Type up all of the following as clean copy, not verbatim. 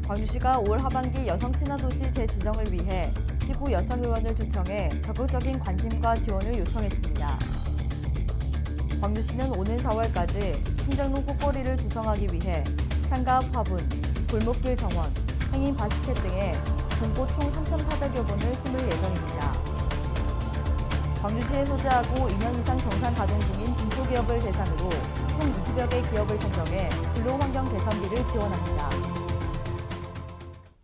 광주시가 올 하반기 여성 친화 도시 재지정을 위해 시구 여성 의원을 초청해 적극적인 관심과 지원을 요청했습니다. 광주시는 오는 4월까지 충장로 꽃거리를 조성하기 위해 상가 앞 화분, 골목길 정원, 행인 바스켓 등의 봄꽃 총 3,800여 본을 심을 예정입니다. 광주시에 소재하고 2년 이상 정상 가동 중인 중소기업을 대상으로 총 20여 개 기업을 선정해 근로환경 개선비를 지원합니다.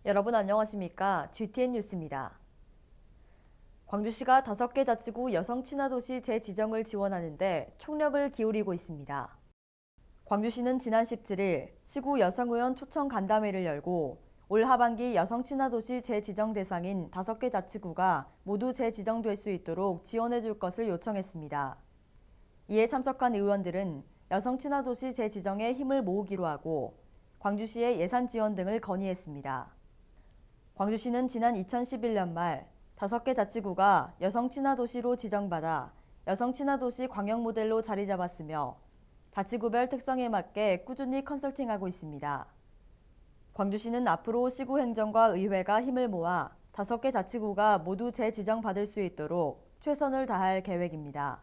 여러분 안녕하십니까? GTN 뉴스입니다. 광주시가 5개 자치구 여성 친화 도시 재지정을 지원하는 데 총력을 기울이고 있습니다. 광주시는 지난 17일 시구 여성의원 초청 간담회를 열고 올 하반기 여성 친화 도시 재지정 대상인 5개 자치구가 모두 재지정될 수 있도록 지원해 줄 것을 요청했습니다. 이에 참석한 의원들은 여성 친화 도시 재지정에 힘을 모으기로 하고 광주시의 예산 지원 등을 건의했습니다. 광주시는 지난 2011년 말 5개 자치구가 여성 친화 도시로 지정받아 여성 친화 도시 광역 모델로 자리 잡았으며 자치구별 특성에 맞게 꾸준히 컨설팅하고 있습니다. 광주시는 앞으로 시구 행정과 의회가 힘을 모아 5개 자치구가 모두 재지정받을 수 있도록 최선을 다할 계획입니다.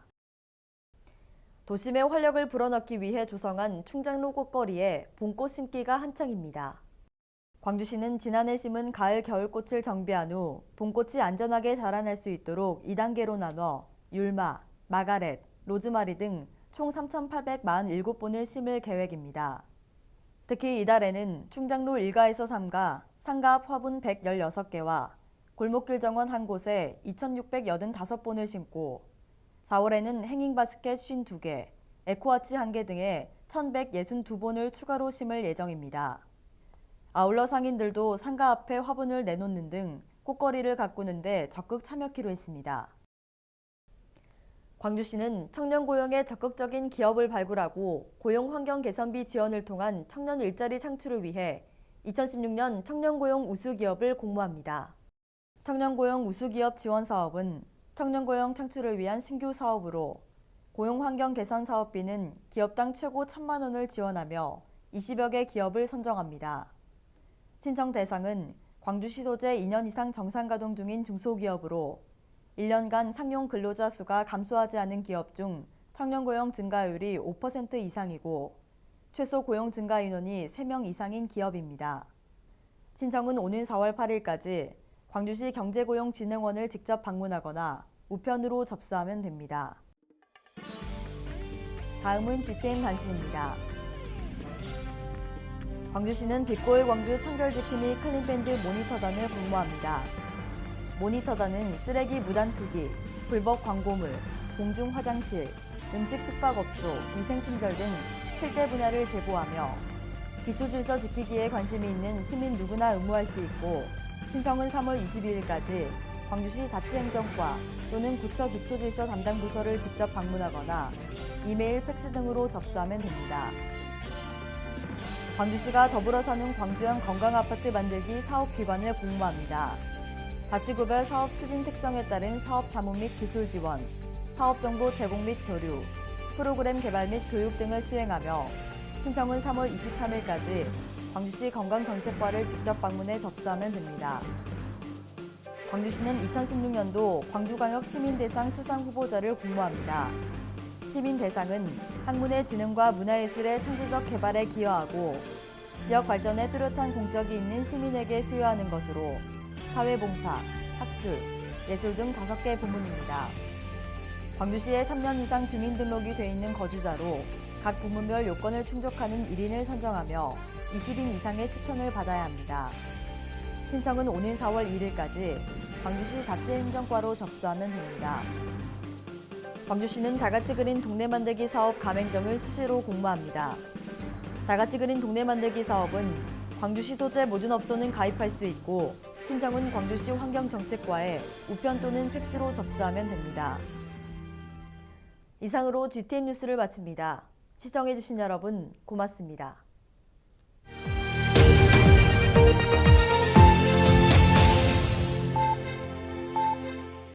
도심에 활력을 불어넣기 위해 조성한 충장로 꽃거리에 봄꽃 심기가 한창입니다. 광주시는 지난해 심은 가을 겨울꽃을 정비한 후 봄꽃이 안전하게 자라날 수 있도록 2단계로 나눠 율마, 마가렛, 로즈마리 등 총 3,847본을 심을 계획입니다. 특히 이달에는 충장로 1가에서 3가, 상가 앞 화분 116개와 골목길 정원 한 곳에 2,685본을 심고 4월에는 행잉 바스켓 52개, 에코아치 1개 등에 1,162본을 추가로 심을 예정입니다. 아울러 상인들도 상가 앞에 화분을 내놓는 등 꽃거리를 가꾸는 데 적극 참여키로 했습니다. 광주시는 청년 고용에 적극적인 기업을 발굴하고 고용 환경 개선비 지원을 통한 청년 일자리 창출을 위해 2016년 청년고용 우수기업을 공모합니다. 청년고용 우수기업 지원 사업은 청년고용 창출을 위한 신규 사업으로 고용 환경 개선 사업비는 기업당 최고 1,000만 원을 지원하며 20여 개 기업을 선정합니다. 신청 대상은 광주시 소재 2년 이상 정상 가동 중인 중소기업으로 1년간 상용 근로자 수가 감소하지 않은 기업 중 청년 고용 증가율이 5% 이상이고 최소 고용 증가 인원이 3명 이상인 기업입니다. 신청은 오는 4월 8일까지 광주시 경제고용진흥원을 직접 방문하거나 우편으로 접수하면 됩니다. 다음은 GTN 단신입니다. 광주시는 빛고울 광주 청결지킴 및 클린밴드 모니터단을 공모합니다. 모니터단은 쓰레기 무단 투기, 불법 광고물, 공중 화장실, 음식 숙박업소, 위생친절 등 7대 분야를 제보하며 기초질서 지키기에 관심이 있는 시민 누구나 응모할 수 있고 신청은 3월 22일까지 광주시 자치행정과 또는 구청 기초질서 담당 부서를 직접 방문하거나 이메일, 팩스 등으로 접수하면 됩니다. 광주시가 더불어 사는 광주형 건강아파트 만들기 사업기관을 공모합니다. 자치구별 사업 추진 특성에 따른 사업 자문 및 기술 지원, 사업 정보 제공 및 교류, 프로그램 개발 및 교육 등을 수행하며 신청은 3월 23일까지 광주시 건강정책과를 직접 방문해 접수하면 됩니다. 광주시는 2016년도 광주광역 시민대상 수상 후보자를 공모합니다. 시민대상은 학문의 진흥과 문화예술의 창조적 개발에 기여하고 지역 발전에 뚜렷한 공적이 있는 시민에게 수여하는 것으로 사회봉사, 학술, 예술 등 5개 부문입니다. 광주시에 3년 이상 주민등록이 돼 있는 거주자로 각 부문별 요건을 충족하는 1인을 선정하며 20인 이상의 추천을 받아야 합니다. 신청은 오는 4월 1일까지 광주시 자치행정과로 접수하면 됩니다. 광주시는 다같이 그린 동네 만들기 사업 가맹점을 수시로 공모합니다. 다같이 그린 동네 만들기 사업은 광주시 소재 모든 업소는 가입할 수 있고 신청은 광주시 환경정책과에 우편 또는 팩스로 접수하면 됩니다. 이상으로 GTN 뉴스를 마칩니다. 시청해주신 여러분 고맙습니다.